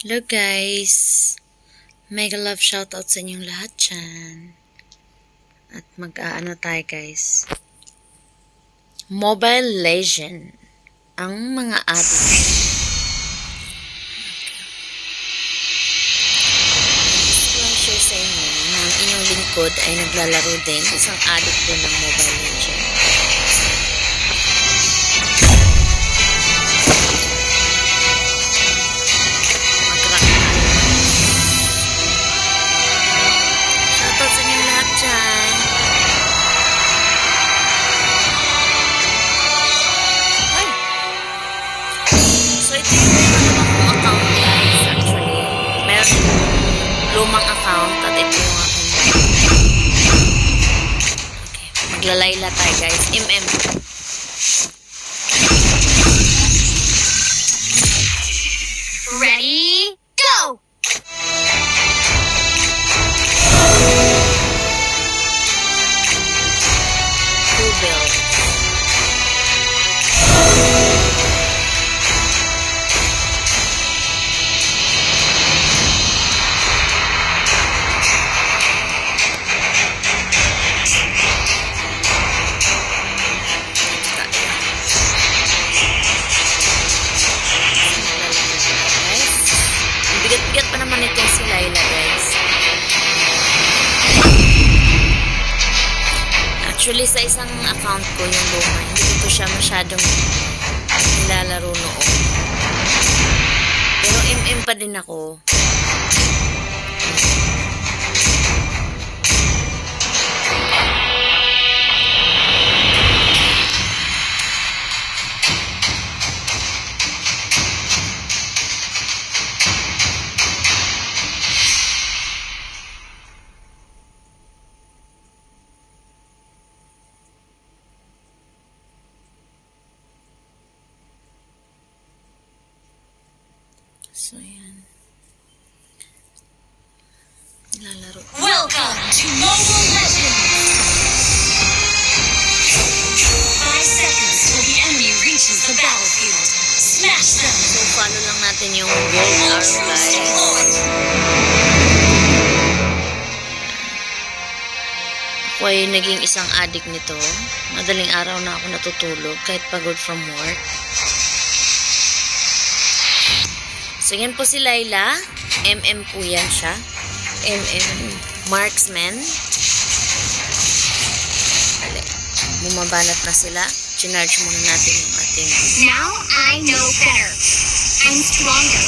Hello guys! Mega love shoutout sa inyong lahat dyan. At mag-aano tayo guys. Mobile Legend. Ang mga addict. Gusto lang share sa inyo na ang inyong lingkod ay naglalaro din. Isang addict din ng Mobile Legend. Lumang account at ito yung aking magla-Layla tayo guys. Ready, go! Lubot. Bigat-bigat pa naman itong si Layla guys. Actually sa isang account ko yung luma, hindi ko siya masyadong nilalaro noon. Pero pa din ako. So, yan. Lalaro. Welcome to Mobile Legends! 5 seconds till the enemy reaches the battlefield. Smash them! So, follow lang natin yung gold arrow guys. Ako ay naging isang addict nito. Madaling araw na ako natutulog kahit pagod from work. So, yan po si Layla. Po yan siya. Marksman. Bumabanat na sila. Chinarge muna natin yung ating... Now I know better. I'm stronger.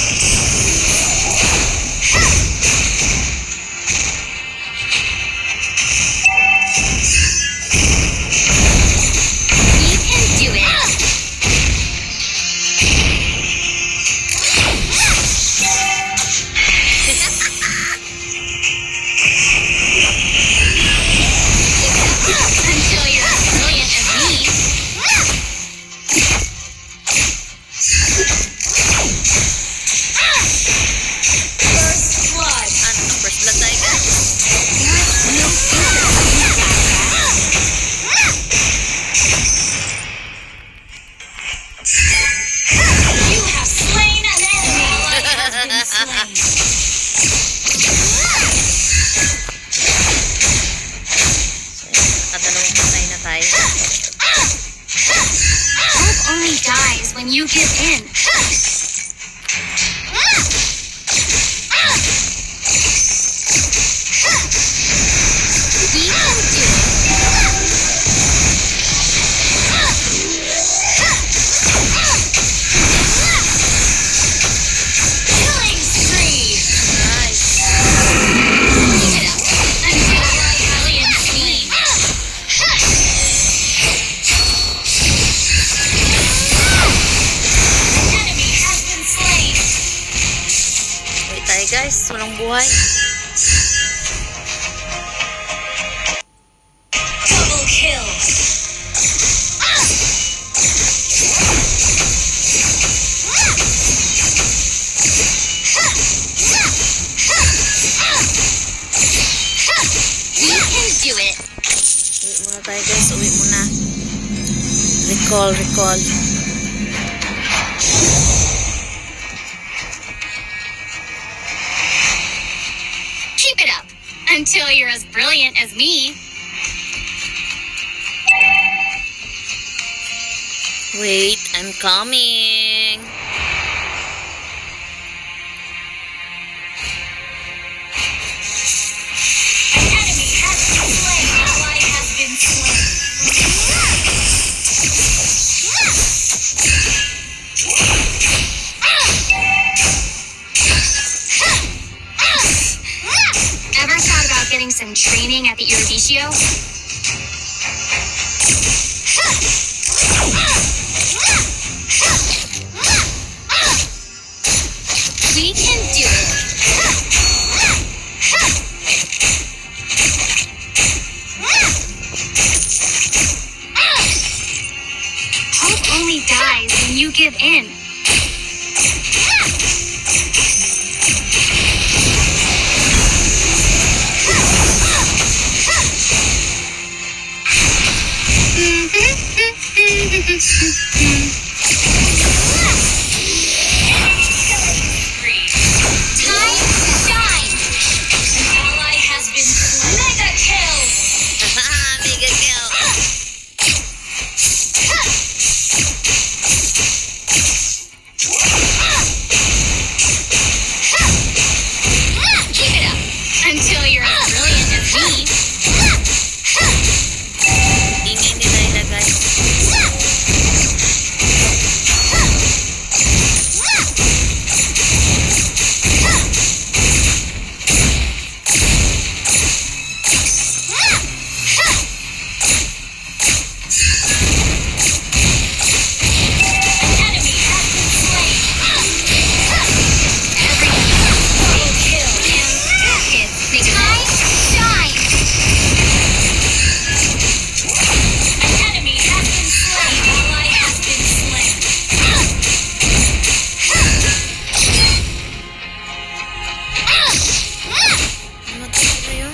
You can do it. Hope only dies when you give in. We can do it. Killing spree. Nice. Keep it up. Until alien slain. Enemy has been slain. Wait tayo guys. Walang buhay. Double kill. We can do it. Uwi muna tayo guys. Uwi muna. Recall. Until you're as brilliant as me. Wait, I'm coming. An enemy has been slain. An ally has been slain. Ever thought about getting some training at the Erudicio? We can do it. Hope only dies when you give in. Time to shine. An ally has been mega kill. Mega kill. Keep it up until you're as brilliant as me. Ingay ni Layla, guys. An enemy has been slain. Every double kill and it's the time to shine. An enemy has been slain. An ally has been slain. Namatay ko na yun.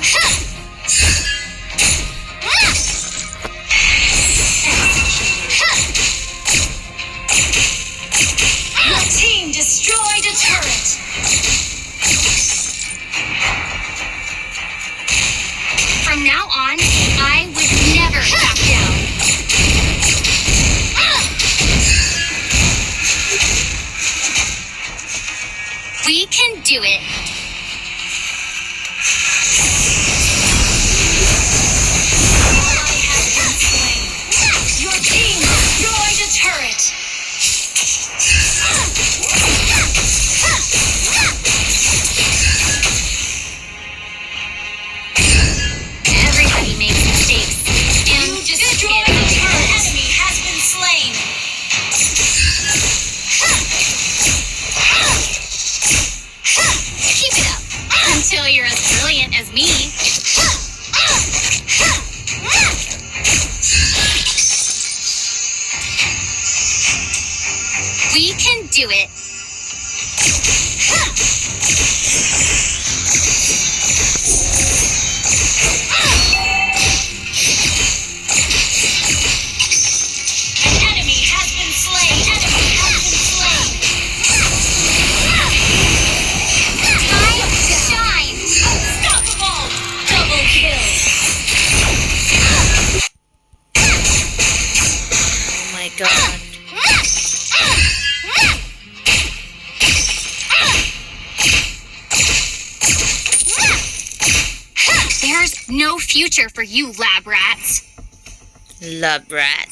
Your team destroyed a turret. From now on, I would never back down. We can do it. Ally has been slain. Your team destroyed a turret. Everybody makes mistakes. And you destroyed a turret. An enemy has been slain. Keep it up until you're as brilliant as me. We can do it. An enemy has been slain. Enemy has been slain. Time to shine. Unstoppable. Double kill. Oh my god. There's no future for you, lab rats. Love rat.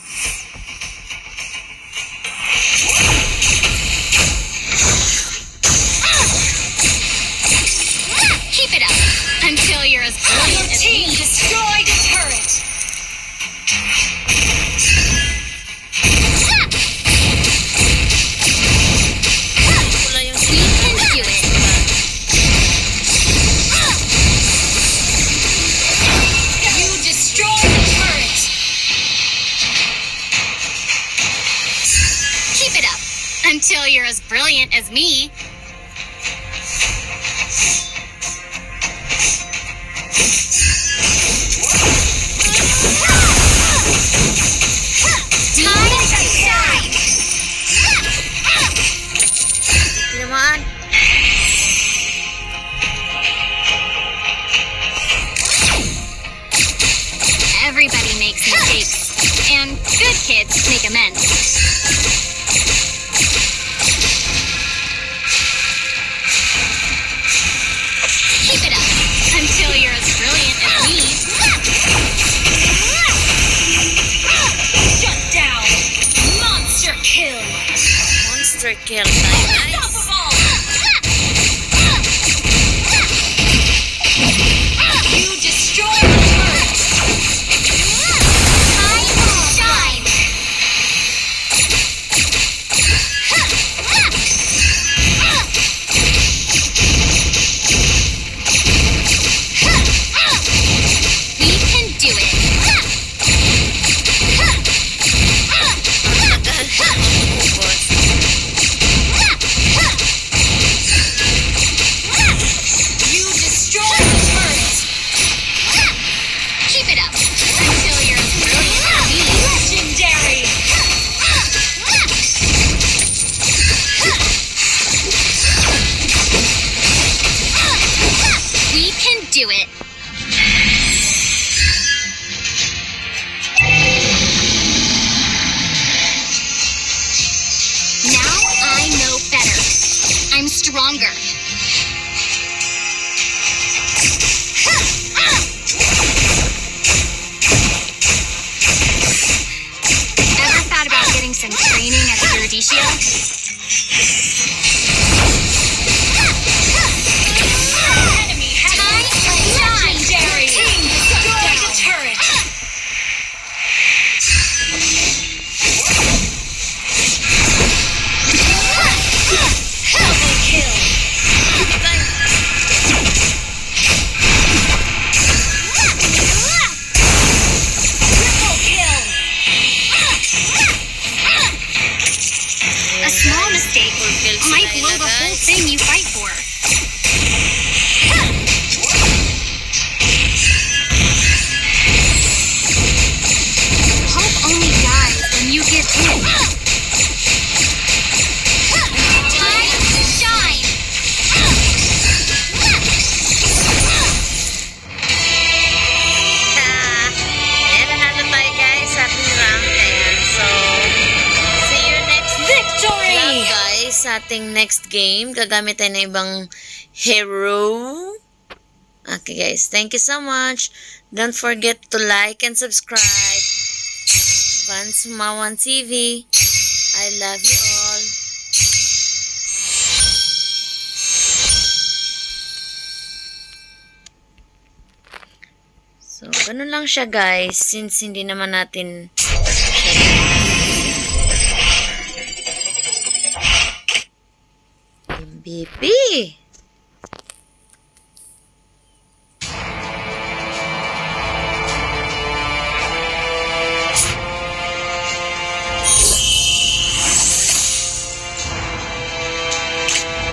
Keep it up until you're as brilliant as me. Destroyed a turret. Wala yung We can do it. You destroyed the turret. Keep it up until you're as brilliant as me. Time to shine. tinamaan. kill tayo, guys. You destroyed the turret. Time to shine. We can do it. You destroyed the turret. Keep it up until you're brilliant. Legendary. We can do it. Now I know better. I'm stronger. Ever thought about getting some training at the Eurydicia? Enemy has legendary. Destroy the turret. Double kill. Triple kill. A small mistake might blow the whole thing you fight for. Hope only dies when you give in. Time to shine. Ayan, nanalo tayo, guys, sa ating rank. Ayan, so, see you next Victory! vlog, guys, sa ating next game. Gagamit tayo ng ibang hero. Okay, guys, thank you so much. Don't forget to like and subscribe. vaNz jumawAn TV. I love you all. So, ganun lang siya, guys, since hindi naman natin MVP.